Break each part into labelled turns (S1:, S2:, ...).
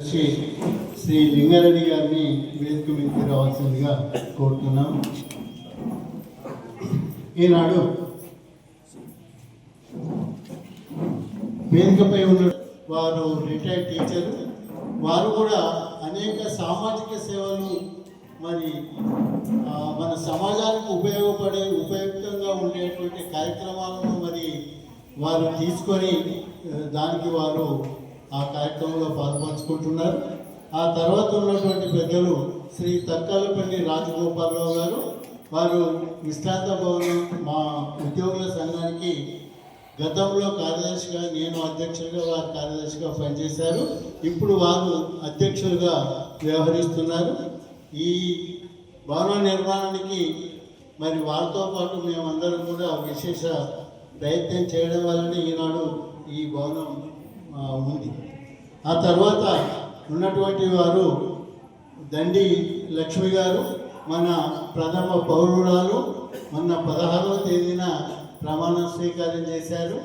S1: శ్రీ లింగారెడ్డి గారిని వేదిక మీదకి రావాల్సిందిగా కోరుతున్నాం. ఈనాడు వేదికపై ఉన్న వారు రిటైర్డ్ టీచర్, వారు కూడా అనేక సామాజిక సేవలు మరి మన సమాజానికి ఉపయుక్తంగా ఉండేటువంటి కార్యక్రమాలను మరి వారు తీసుకొని దానికి వారు ఆ కార్యక్రమంలో పాల్పంచుకుంటున్నారు. ఆ తర్వాత ఉన్నటువంటి పెద్దలు శ్రీ తక్కాలపల్లి రాజగోపాలరావు గారు, వారు విశ్రాంత భవనం మా ఉద్యోగుల సంఘానికి గతంలో కార్యదర్శిగా, నేను అధ్యక్షుడిగా, వారు కార్యదర్శిగా పనిచేశారు. ఇప్పుడు వారు అధ్యక్షులుగా వ్యవహరిస్తున్నారు. ఈ భవన నిర్మాణానికి మరి వారితో పాటు మేమందరం కూడా విశేష ప్రయత్నం చేయడం వలన ఈనాడు ఈ భవనం ఉంది. ఆ తర్వాత ఉన్నటువంటి వారు దండి లక్ష్మి గారు, మన ప్రథమ పౌరురాలు, మొన్న 16వ తేదీన ప్రమాణ స్వీకారం చేశారు.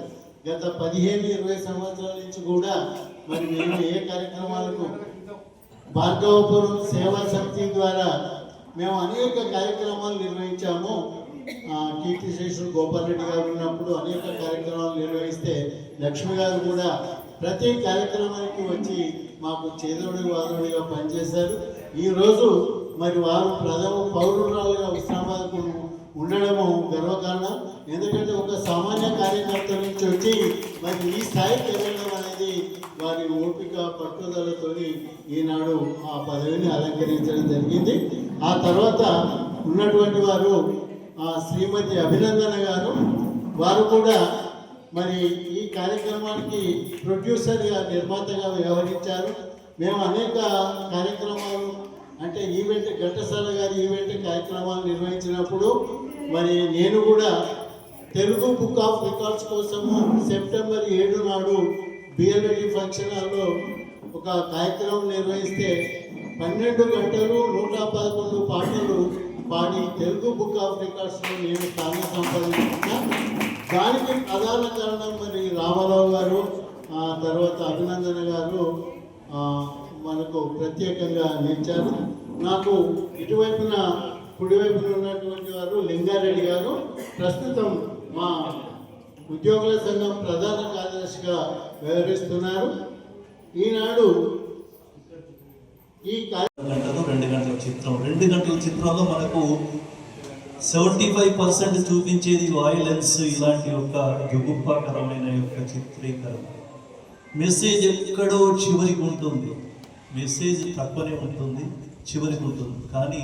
S1: గత 15-20 సంవత్సరాల నుంచి కూడా మరి మేము ఏ కార్యక్రమాలకు భార్గవపురం సేవా సమితి ద్వారా మేము అనేక కార్యక్రమాలు నిర్వహించాము. కీర్తిశేషులు గోపాల్ రెడ్డి గారు ఉన్నప్పుడు అనేక కార్యక్రమాలు నిర్వహిస్తే లక్ష్మి గారు కూడా ప్రతి కార్యక్రమానికి వచ్చి మాకు చేదోడి వాదోడిగా పనిచేశారు. ఈరోజు మరి వారు ప్రథమ పౌరురాలుగా ఉస్మానాబాద్కు ఉండడము గర్వకారణం. ఎందుకంటే ఒక సామాన్య కార్యకర్త నుంచి వచ్చి మరి ఈ స్థాయికి వెళ్ళడం అనేది వారి ఓపిక పట్టుదలతో ఈనాడు ఆ పదవిని అలంకరించడం జరిగింది. ఆ తర్వాత ఉన్నటువంటి వారు శ్రీమతి అభినందన గారు, వారు కూడా మరి ఈ కార్యక్రమానికి ప్రొడ్యూసర్గా, నిర్మాతగా వ్యవహరించారు. మేము అనేక కార్యక్రమాలు అంటే ఈవెంట్, ఘంటసాల గారి ఈవెంట్ కార్యక్రమాలు నిర్వహించినప్పుడు మరి నేను కూడా తెలుగు బుక్ ఆఫ్ రికార్డ్స్ కోసము సెప్టెంబర్ 7 నాడు బిఎల్ఎడి ఫంక్షన్ హాల్లో ఒక కార్యక్రమం నిర్వహిస్తే 12 గంటలు 111 పాటలు పాడి తెలుగు బుక్ ఆఫ్ రికార్డ్స్లో నేను స్థానం సంపాదించిన. దానికి ప్రధాన కారణం మరి రామారావు గారు, తర్వాత అభినందన గారు మనకు ప్రత్యేకంగా నిలిచారు. నాకు ఇటువైపున కుడివైపున ఉన్నటువంటి వారు లింగారెడ్డి గారు, ప్రస్తుతం మా ఉద్యోగుల సంఘం ప్రధాన కార్యదర్శిగా వ్యవహరిస్తున్నారు. ఈనాడు ఈ
S2: 2 గంటల చిత్రం, 2 గంటల చిత్రంలో మనకు 75% చూపించేది వాయిలెన్స్, ఇలాంటి ఒక జుగుప్పాకరమైన యొక్క చిత్రీకరణ. మెసేజ్ ఎక్కడో చివరికి ఉంటుంది, మెసేజ్ తక్కువనే ఉంటుంది, చివరికి ఉంటుంది. కానీ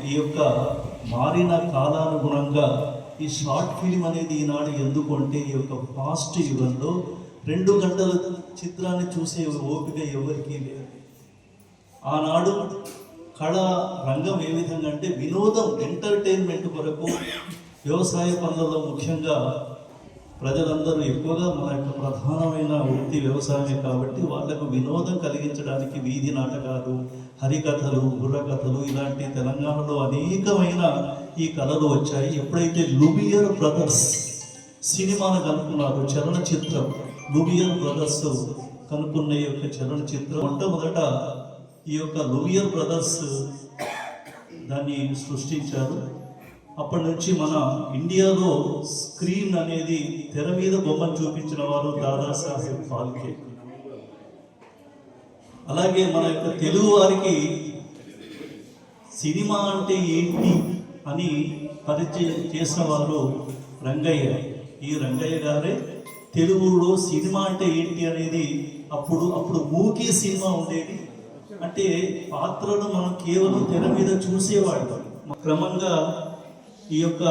S2: ఈ యొక్క మారిన కాలానుగుణంగా ఈ షార్ట్ ఫిల్మ్ అనేది ఈనాడు ఎందుకు అంటే ఈ యొక్క ఫాస్ట్ యుగంలో 2 గంటల చిత్రాన్ని చూసే ఓపిక ఎవరికీ లేదు. ఆనాడు కళా రంగం ఏ విధంగా అంటే వినోదం, ఎంటర్టైన్మెంట్ కొరకు వ్యవసాయ పనులలో ముఖ్యంగా ప్రజలందరూ ఎక్కువగా మన యొక్క ప్రధానమైన వృత్తి వ్యవసాయమే కాబట్టి వాళ్లకు వినోదం కలిగించడానికి వీధి నాటకాలు, హరికథలు, బుర్రకథలు ఇలాంటి తెలంగాణలో అనేకమైన ఈ కళలు వచ్చాయి. ఎప్పుడైతే లూమియర్ బ్రదర్స్ సినిమాను కనుక్కున్నారు, చలనచిత్రం లూమియర్ బ్రదర్స్ కనుక్కున్న యొక్క చలనచిత్రం మొట్టమొదట ఈ యొక్క లూమియర్ బ్రదర్స్ దాన్ని సృష్టించారు. అప్పటి నుంచి మన ఇండియాలో స్క్రీన్ అనేది తెర మీద బొమ్మను చూపించిన వారు దాదాసాహెబ్ ఫాల్కే. అలాగే మన యొక్క తెలుగు వారికి సినిమా అంటే ఏంటి అని పరిచయం చేసిన వారు రంగయ్య. ఈ రంగయ్య గారే తెలుగులో సినిమా అంటే ఏంటి అనేది అప్పుడు మూకీ సినిమా ఉండేది. అంటే పాత్రను మనం కేవలం తెర మీద చూసేవాళ్ళం. క్రమంగా ఈ యొక్క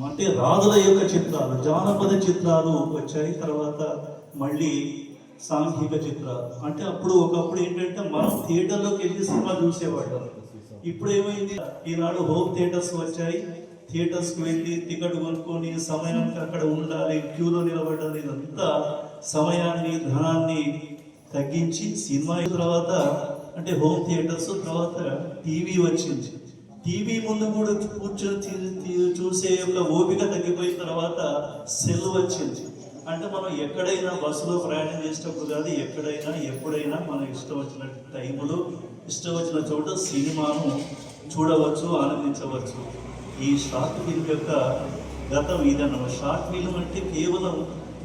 S2: అంటే రాధల యొక్క చిత్రాలు, జానపద చిత్రాలు వచ్చాయి. తర్వాత మళ్ళీ సాంఘిక చిత్రాలు. అంటే ఒకప్పుడు ఏంటంటే మనం థియేటర్లోకి వెళ్ళి సినిమా చూసేవాళ్ళం. ఇప్పుడు ఏమైంది, ఈనాడు హోమ్ థియేటర్స్ వచ్చాయి. థియేటర్స్కి వెళ్ళి టికెట్ కొనుక్కొని సమయానికి అక్కడ ఉండాలి, క్యూలో నిలబడాలి. ఇదంతా సమయాన్ని, ధనాన్ని తగ్గించి సినిమా తర్వాత అంటే హోమ్ థియేటర్స్, తర్వాత టీవీ వచ్చింది. టీవీ ముందు కూడా కూర్చొని చూసే యొక్క ఓపిక తగ్గిపోయిన తర్వాత సెల్ వచ్చింది. అంటే మనం ఎక్కడైనా బస్సులో ప్రయాణం చేసేటప్పుడు కాదు, ఎక్కడైనా ఎప్పుడైనా మన ఇష్టం వచ్చిన టైములో ఇష్టం వచ్చిన చోట సినిమాను చూడవచ్చు, ఆనందించవచ్చు. ఈ షార్ట్ ఫిల్మ్ యొక్క గతం ఇదన్నమాట. షార్ట్ ఫిల్మ్ అంటే కేవలం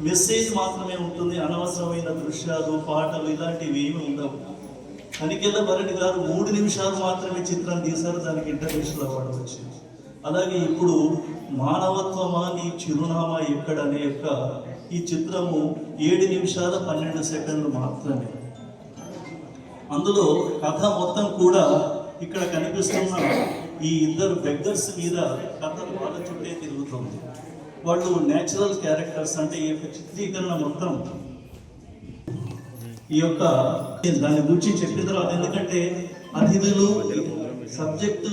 S2: మెసేజ్ మాత్రమే ఉంటుంది, అనవసరమైన దృశ్యాలు, పాటలు ఇలాంటివి ఏమి ఉండవు. తనికెళ్ళ భరణి గారు 3 నిమిషాలు మాత్రమే చిత్రం తీశారు, దానికి ఇంటర్నేషనల్ అవార్డు వచ్చింది. అలాగే ఇప్పుడు మానవత్వమా నీ చిరునామా ఎక్కడ అనే యొక్క ఈ చిత్రము 7 నిమిషాల 12 సెకండ్లు మాత్రమే. అందులో కథ మొత్తం కూడా ఇక్కడ కనిపిస్తున్న ఈ ఇద్దరు బెగ్గర్స్ మీద కథ వాళ్ళ చుట్టే తిరుగుతుంది. వాళ్ళు నేచురల్ క్యారెక్టర్స్, అంటే ఈ యొక్క చిత్రీకరణ మొత్తం ఈ యొక్క దాని గురించి చెప్పిన తర్వాత, ఎందుకంటే అతిథులు సబ్జెక్టు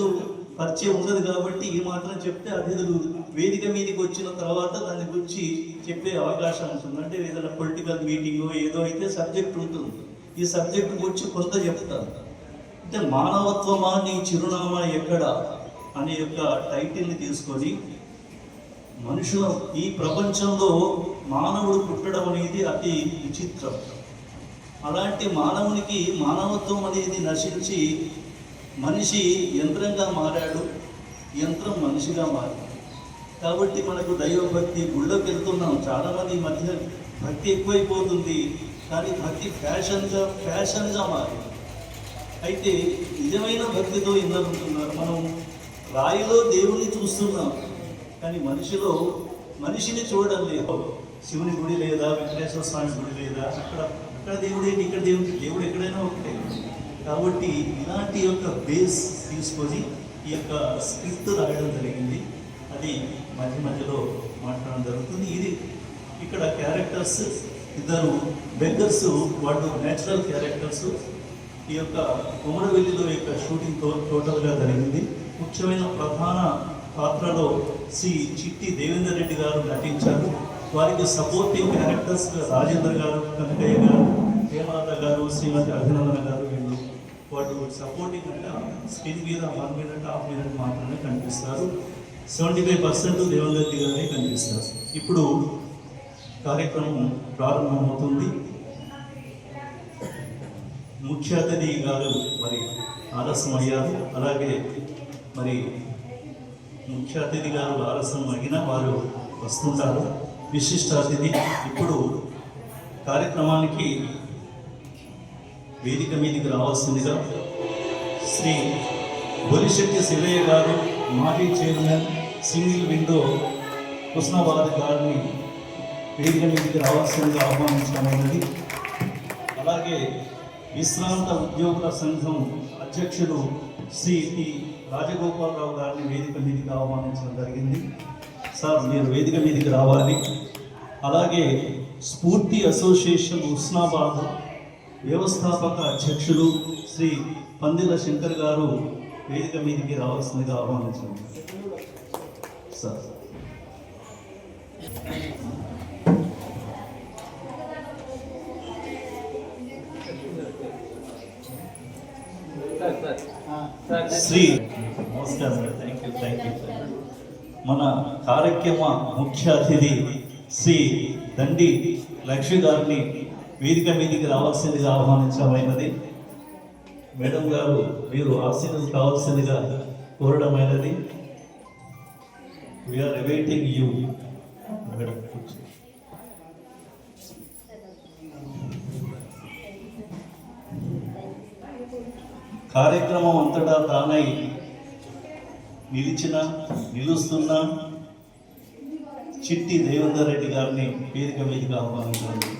S2: పరిచయం ఉండదు కాబట్టి ఈ మాత్రం చెప్తే అతిథులు వేదిక మీదకి వచ్చిన తర్వాత దాని గురించి చెప్పే అవకాశం ఉంటుంది. అంటే ఏదైనా పొలిటికల్ మీటింగ్ ఏదో అయితే సబ్జెక్ట్ ఉంటుంది, ఈ సబ్జెక్ట్ గురించి కొంత చెప్తారు. అంటే మానవత్వమా నీ చిరునామా ఎక్కడ అనే యొక్క టైటిల్ని తీసుకొని మనుషుల ఈ ప్రపంచంలో మానవుడు పుట్టడం అనేది అతి విచిత్రం. అలాంటి మానవునికి మానవత్వం అనేది నశించి మనిషి యంత్రంగా మారాడు, యంత్రం మనిషిగా మారాడు. కాబట్టి మనకు దైవభక్తి, గుళ్ళోకి వెళ్తున్నాం, చాలామంది ఈ మధ్య భక్తి ఎక్కువైపోతుంది, కానీ భక్తి ఫ్యాషన్గా మారింది. అయితే నిజమైన భక్తితో ఇద్దరు ఉంటున్నారు. మనం రాయిలో దేవుణ్ణి చూస్తున్నాం, కానీ మనిషిని చూడడం లేదు. శివుని గుడి లేదా, వెంకటేశ్వర స్వామి గుడి లేదా, అక్కడ దేవుడు ఏంటి, ఇక్కడ దేవుడు ఎక్కడైనా ఒకటే. కాబట్టి ఇలాంటి యొక్క బేస్ తీసుకొని ఈ యొక్క స్క్రిప్ట్ రాయడం జరిగింది. అది మధ్యలో మాట్లాడడం జరుగుతుంది. ఇది ఇక్కడ క్యారెక్టర్స్ ఇద్దరు బెగ్గర్స్, వాళ్ళు నేచురల్ క్యారెక్టర్స్. ఈ యొక్క కొమరవెల్లిలో యొక్క షూటింగ్ టోటల్గా జరిగింది. ముఖ్యమైన ప్రధాన పాత్రలో శ్రీ చిట్టి దేవేందర్ రెడ్డి గారు నటించారు. వారికి సపోర్టింగ్ క్యారెక్టర్స్ రాజేంద్ర గారు, కనకయ్య గారు, హేమలత గారు, శ్రీమతి అభినందన గారు, వీళ్ళు వాడు సపోర్టింగ్ అంటే స్క్రీన్ మీద 1 మినిట్ 1/2 మినిట్ మాత్రమే కనిపిస్తారు. 75% దేవేందర్ రెడ్డి గారే కనిపిస్తారు. ఇప్పుడు కార్యక్రమం ప్రారంభమవుతుంది. ముఖ్య అతిథి గారు మరి ఆలస్యం అయ్యారు. అలాగే మరి ముఖ్య అతిథి గారు ఆలస్యం అయినా వారు వస్తుంటారు. విశిష్ట అతిథి ఇప్పుడు కార్యక్రమానికి వేదిక మీదకి రావాల్సిందిగా శ్రీ బొలిశెట్టి శివయ్య గారు, మాజీ చైర్మన్, సింగిల్ విండో, హుస్నాబాద్ గారిని వేదిక మీదకి రావాల్సిందిగా ఆహ్వానించమైనది. అలాగే విశ్రాంత ఉద్యోగుల సంఘం అధ్యక్షుడు శ్రీ టి రాజగోపాలరావు గారిని వేదిక మీదకి ఆహ్వానించడం జరిగింది. సార్, మీరు వేదిక మీదకి రావాలి. అలాగే స్ఫూర్తి అసోసియేషన్ హుస్నాబాద్ వ్యవస్థాపక అధ్యక్షులు శ్రీ పందిల శంకర్ గారు వేదిక మీదకి రావాల్సిందిగా ఆహ్వానించండి సార్. శ్రీ నమస్కారం, థ్యాంక్ యూ. మన కార్యక్రమ ముఖ్య అతిథి శ్రీ దండి లక్ష్మి గారిని వేదిక మీదకి రావాల్సిందిగా ఆహ్వానించమైనది. మేడం గారు, మీరు ఆశీర్వాదం కావాల్సిందిగా కోరడమైనది. We are awaiting you. కార్యక్రమం అంతటా తానై నిలుస్తున్న చిట్టి దేవేందర్ రెడ్డి గారిని వేదిక మీదకి ఆహ్వానించండి.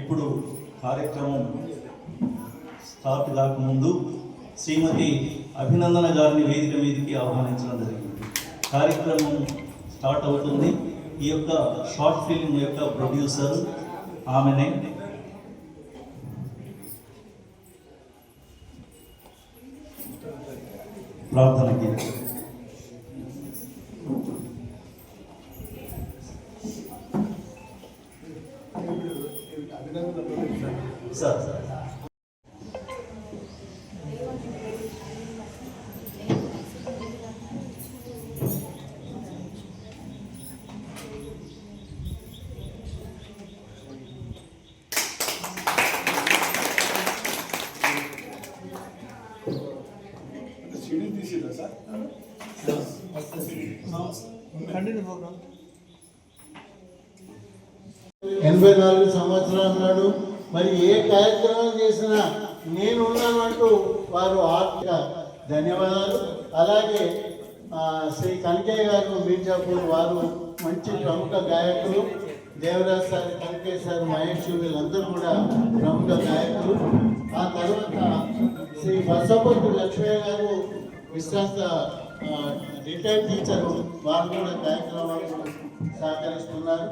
S2: ఇప్పుడు కార్యక్రమం స్టార్ట్ కాకముందు శ్రీమతి అభినందన గారిని వేదిక మీదకి ఆహ్వానించడం జరిగింది. కార్యక్రమం స్టార్ట్ అవుతుంది. ఈ యొక్క షార్ట్ ఫిల్మ్ యొక్క ప్రొడ్యూసర్ ఆమెనే. ప్రార్థనకి సార్.
S3: ఇది తీసిరా సార్?
S2: కంటిన్యూ ప్రోగ్రామ్
S1: 84 సంవత్సరాలు నాడు మరి ఏ కార్యక్రమం చేసినా నేను ఉన్నానంటూ వారు ఆర్థిక ధన్యవాదాలు. అలాగే శ్రీ కనకయ్య గారు మీర్జాపూర్ వారు మంచి ప్రముఖ గాయకులు. దేవరాజ్ సార్, కనకయ్య సార్, మహేష్ వీళ్ళందరూ కూడా ప్రముఖ గాయకులు. ఆ తర్వాత శ్రీ బసపతి లక్ష్మయ్య గారు విశ్రాంత రిటైర్డ్ టీచరు, వారు కూడా కార్యక్రమాలకు సహకరిస్తున్నారు.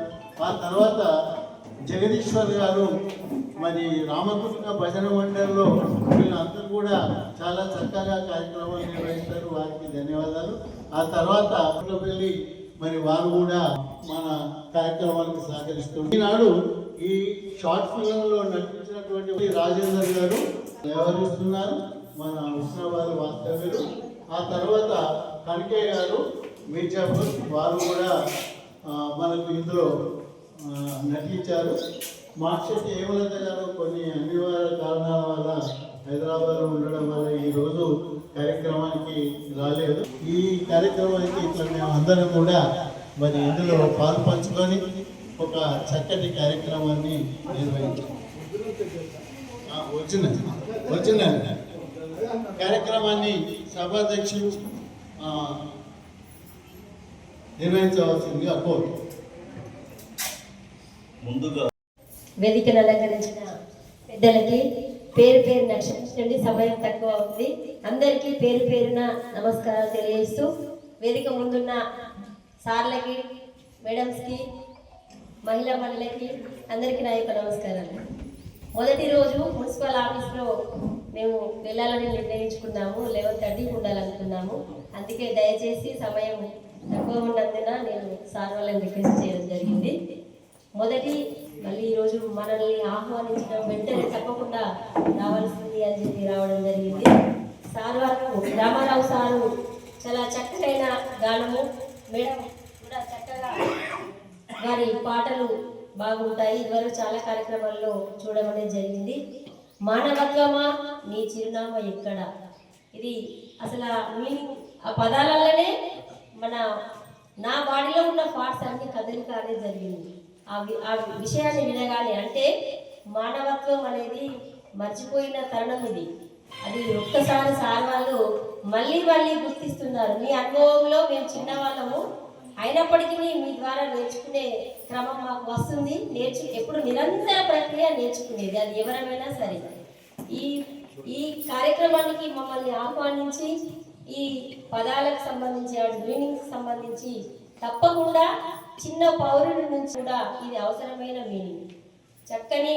S1: ఆ తర్వాత జగదీశ్వర్ గారు మరి రామకృష్ణ భజన మండలిలో వీళ్ళందరూ కూడా చాలా చక్కగా కార్యక్రమాలు నిర్వహిస్తారు, వారికి ధన్యవాదాలు. ఆ తర్వాత వెళ్ళి మరి వారు కూడా మన కార్యక్రమాలకు సహకరిస్తున్నారు. ఈనాడు ఈ షార్ట్ ఫిల్మ్లో నటించినటువంటి రాజేందర్ గారు వ్యవహరిస్తున్నారు, మన హుస్నాబాద్ వాస్తవ్యులు. ఆ తర్వాత కనకయ్య గారు మీర్జాపూర్, వారు కూడా మనకు ఇందులో నటించారు. మార్కెట్ ఏమలత గారు కొన్ని అనివార్య కారణాల వల్ల హైదరాబాద్లో ఉండడం వల్ల ఈరోజు కార్యక్రమానికి రాలేదు. ఈ కార్యక్రమానికి ఇట్లా మేము అందరం కూడా మరి ఇందులో పాలు పంచుకొని ఒక చక్కటి కార్యక్రమాన్ని నిర్వహించాం. వచ్చిన కార్యక్రమాన్ని సభాధ్యక్షులు నిర్వహించవలసిందిగా కోరు.
S2: ముందుగా
S4: వేదికను అలంకరించిన పెద్దలకి పేరు పేరున క్షమించండి, సమయం తక్కువ ఉంది. అందరికీ పేరు పేరున నమస్కారాలు తెలియజేస్తూ వేదిక ముందున్న సార్లకి, మేడమ్స్కి, మహిళా మండలికి అందరికీ నా యొక్క నమస్కారాలు. మొదటి రోజు మున్సిపల్ ఆఫీస్లో మేము వెళ్ళాలని నిర్ణయించుకున్నాము, 11:30 ఉండాలనుకున్నాము. అందుకే దయచేసి సమయం తక్కువ ఉన్నందున నేను సార్ వాళ్ళని రిక్వెస్ట్ చేయడం జరిగింది. మొదటి మళ్ళీ ఈరోజు మనల్ని ఆహ్వానించిన వెంటనే తప్పకుండా రావాల్సింది అని చెప్పి రావడం జరిగింది. సార్ వారు రామారావు సారు చాలా చక్కగైన గానము, మేడం కూడా చక్కగా వారి పాటలు బాగుంటాయి. ఇదివరకు చాలా కార్యక్రమాల్లో చూడడం అనేది జరిగింది. మానవత్వమా నీ చిరునామా ఎక్కడ, ఇది అసలు మీనింగ్ ఆ పదాలలోనే నా బాడీలో ఉన్న పార్ట్స్ అన్ని కదలిక అనేది జరిగింది. ఆ విషయాన్ని వినగానే, అంటే మానవత్వం అనేది మర్చిపోయిన తరుణం ఇది. అది ఒక్కసారి సార్ వాళ్ళు మళ్ళీ గుర్తిస్తున్నారు. మీ అనుభవంలో మేము చిన్నవాళ్ళము అయినప్పటికీ మీ ద్వారా నేర్చుకునే క్రమం మాకు వస్తుంది. ఎప్పుడు నిరంతర ప్రక్రియ నేర్చుకునేది, అది ఎవరైనా సరే. ఈ కార్యక్రమానికి మమ్మల్ని ఆహ్వానించి ఈ పదాలకు సంబంధించి, మీనింగ్కి సంబంధించి తప్పకుండా చిన్న పౌరుడి నుంచి కూడా ఇది అవసరమైన మీనింగ్. చక్కని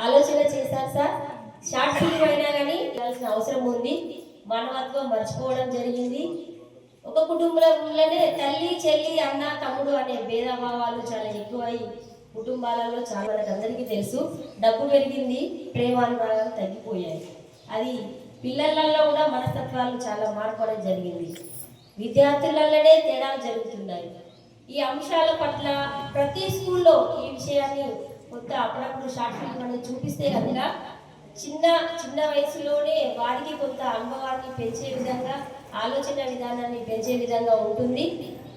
S4: ఆలోచన చేశారు సార్. షార్ట్ ఫిల్మ్ అయినా కానీ వెళ్ళాల్సిన అవసరం ఉంది. మానవత్వం మర్చిపోవడం జరిగింది. ఒక కుటుంబంలోనే తల్లి, చెల్లి, అన్న, తమ్ముడు అనే భేదభావాలు చాలా ఎక్కువై కుటుంబాలలో చాలా మనకు అందరికీ తెలుసు. డబ్బు పెరిగింది, ప్రేమానురాగాలు తగ్గిపోయాయి. అది పిల్లలలో కూడా మనస్తత్వాలు చాలా మార్పడం జరిగింది. విద్యార్థులలోనే తేడాలు జరుగుతున్నాయి. ఈ అంశాల పట్ల ప్రతి స్కూల్లో ఈ విషయాన్ని కొంత అప్పుడప్పుడు షార్ట్ ఫిల్మ్ అనేది చూపిస్తే కనుక చిన్న వయసులోనే వారికి కొంత అనుభవాన్ని పెంచే విధంగా, ఆలోచన విధానాన్ని పెంచే విధంగా ఉంటుంది.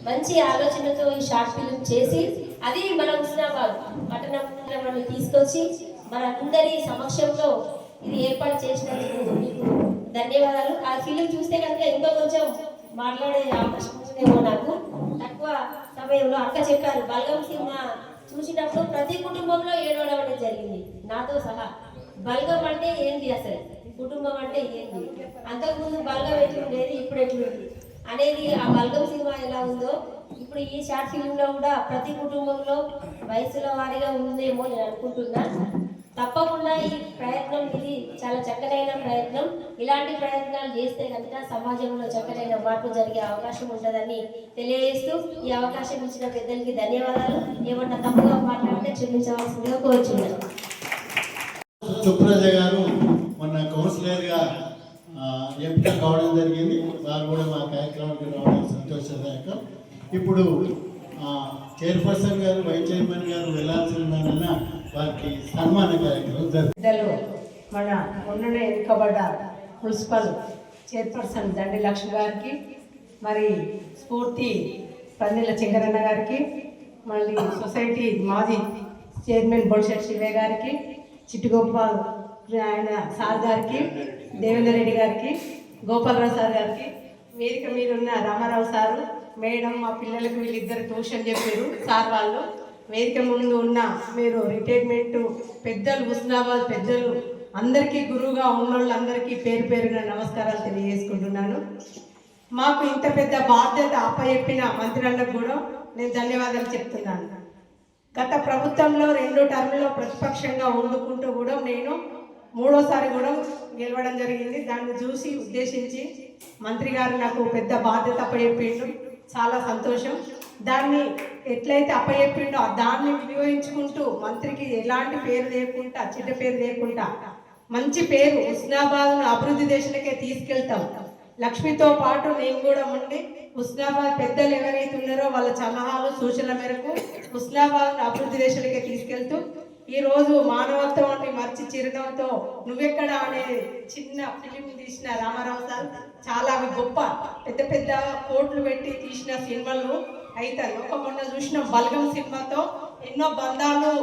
S4: మంచి ఆలోచనతో ఈ షార్ట్ ఫిల్మ్ చేసి అది మన హుస్నాబాద్ పట్టణంలో తీసుకొచ్చి మనందరి సమక్షంలో ఇది ఏర్పాటు చేసినందుకు మీకు ధన్యవాదాలు. ఆ ఫిల్మ్ చూస్తే కనుక ఇంకా కొంచెం మాట్లాడే అవకాశం ఉంటుందేమో. నాకు తక్కువ సమయంలో అక్క చెప్పారు, బల్గం సినిమా చూసినప్పుడు ప్రతి కుటుంబంలో ఏడవడం అనేది జరిగింది, నాతో సహా. బల్గం అంటే ఏంటి, అసలు కుటుంబం అంటే ఏంటి, అంతకుముందు బల్గం ఎట్లుండేది, ఇప్పుడు ఎట్లుంది అనేది, ఆ బల్గం సినిమా ఎలా ఉందో ఇప్పుడు ఈ షార్ట్ ఫిల్మ్లో కూడా ప్రతి కుటుంబంలో వయసుల వారీగా ఉందేమో నేను అనుకుంటున్నా. తప్పకుండా ఈ ప్రయత్నం ఇది చాలా చక్కనైన ప్రయత్నం. ఇలాంటి ప్రయత్నాలు చేస్తే కనుక సమాజంలో చక్కనైన మార్పు జరిగే అవకాశం ఉంటుందని తెలియజేస్తూ ఈ అవకాశం ఇచ్చిన పెద్దలకి ధన్యవాదాలు. ఏమన్నా తప్పుగా మాట్లాడితే క్షమించవలసిందిగా కోరుచున్నాను.
S1: సుప్రజ గారు మొన్న కౌన్సిలర్గా ఎంపిక కావడం జరిగింది. వారు కూడా మా కార్యక్రమానికి రావడం సంతోషదాయకం. ఇప్పుడు చైర్పర్సన్ గారు, వైస్ చైర్మన్ గారు వెళ్ళాల్సిందన్న వారికి సన్మాన కార్యక్రమం జరుగుతుంది.
S5: మన మొన్ననే ఎన్నికబడ్డ మున్సిపల్
S3: చైర్పర్సన్ దండి లక్ష్మి గారికి, మరి స్ఫూర్తి పందిళ్ళ చెంగరన్న గారికి, మళ్ళీ సొసైటీ మాజీ చైర్మన్ బొల్షెట్ శివయ్య గారికి, చిట్టుగోపాల్ ఆయన సార్ గారికి, దేవేందర్ రెడ్డి గారికి, గోపాలరావు సార్ గారికి, వేదిక మీద ఉన్న రామారావు సారు, మేడం, మా పిల్లలకు వీళ్ళిద్దరు ట్యూషన్ చెప్పారు సార్ వాళ్ళు, వేదిక ముందు ఉన్న మీరు రిటైర్మెంట్ పెద్దలు, హుస్నాబాద్ పెద్దలు అందరికీ గురువుగా ఉన్నోళ్ళందరికీ పేరు పేరున నమస్కారాలు తెలియజేసుకుంటున్నాను. మాకు ఇంత పెద్ద బాధ్యత అప్పచెప్పిన మంత్రులకు కూడా నేను ధన్యవాదాలు చెప్తున్నాను. గత ప్రభుత్వంలో 2 టర్మ్లో ప్రతిపక్షంగా వండుకుంటూ కూడా నేను 3వసారి కూడా గెలవడం జరిగింది. దాన్ని చూసి ఉద్దేశించి మంత్రి గారు నాకు పెద్ద బాధ్యత అప్పచెప్పిండు, చాలా సంతోషం. దాన్ని ఎట్లయితే అప్పచెప్పిండో దాన్ని వినియోగించుకుంటూ మంత్రికి ఎలాంటి పేరు లేకుండా, చెడ్డ పేరు లేకుండా మంచి పేరు హుస్నాబాద్ను అభివృద్ధి దేశాలకే తీసుకెళ్తాం. లక్ష్మితో పాటు నేను కూడా ఉండి హుస్నాబాద్ పెద్దలు ఎవరైతే ఉన్నారో వాళ్ళ సలహాలు సూచనల మేరకు హుస్నాబాద్ను అభివృద్ధి దేశాలకే తీసుకెళ్తూ ఈరోజు మానవత్వాన్ని మర్చి చిరునవ్వుతో నువ్వెక్కడ అనే చిన్న ఫిలిం తీసిన రామారావు సార్ చాలా గొప్ప పెద్ద పెద్ద కోట్లు పెట్టి తీసిన సినిమాలు అయితే ఒక మొన్న చూసిన బల్గం సినిమాతో ఎన్నో బంధాలు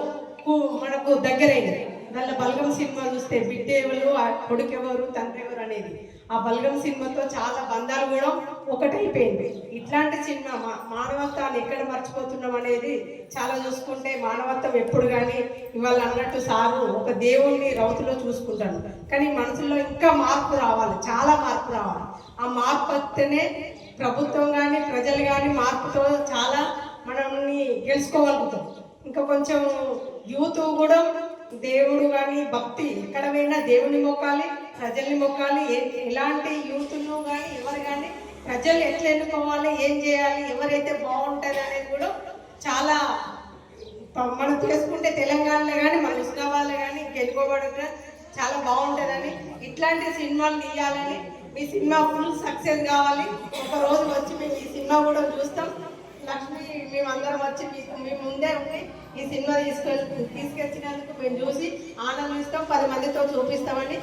S3: మనకు దగ్గరైంది. దానిలో బల్గం సినిమా చూస్తే బిడ్డ ఎవరు, కొడుకు ఎవరు, తండ్రి ఎవరు అనేది ఆ బల్గం సినిమాతో చాలా బంధాలు కూడా ఒకటైపోయింది. ఇట్లాంటి సినిమా మానవత్వాన్ని ఎక్కడ మర్చిపోతున్నాం అనేది చాలా చూసుకుంటే మానవత్వం ఎప్పుడు కానీ ఇవాళ అన్నట్టు సారు ఒక దేవుణ్ణి రౌతులో చూసుకుంటాను, కానీ మనసులో ఇంకా మార్పు రావాలి, చాలా మార్పు రావాలి. ఆ మార్పు వస్తేనే ప్రభుత్వం కానీ ప్రజలు కానీ మార్పుతో చాలా మనల్ని గెలుచుకోగలుగుతాం. ఇంకా కొంచెం యూత్ కూడా దేవుడు కానీ భక్తి ఎక్కడ పోయినా దేవుని మొక్కాలి, ప్రజల్ని మొక్కాలి. ఎలాంటి యూత్ను కానీ ఎవరు కానీ ప్రజలు ఎట్లా ఎన్నుకోవాలి, ఏం చేయాలి, ఎవరైతే బాగుంటుంది అనేది కూడా చాలా మనం చేసుకుంటే తెలంగాణలో కానీ మన హుస్నాబాద్లో కానీ గెలుకోబడిన చాలా బాగుంటుందని ఇట్లాంటి సినిమాలు తీయాలని, మీ సినిమా ఫుల్ సక్సెస్ కావాలి. ఒక రోజు వచ్చి మేము ఈ సినిమా కూడా చూస్తాం. లక్ష్మి మేమందరం వచ్చి మీ ముందే ఉండి ఈ సినిమా తీసుకొచ్చినందుకు మేము చూసి ఆనందిస్తాం, 10 మందితో చూపిస్తామని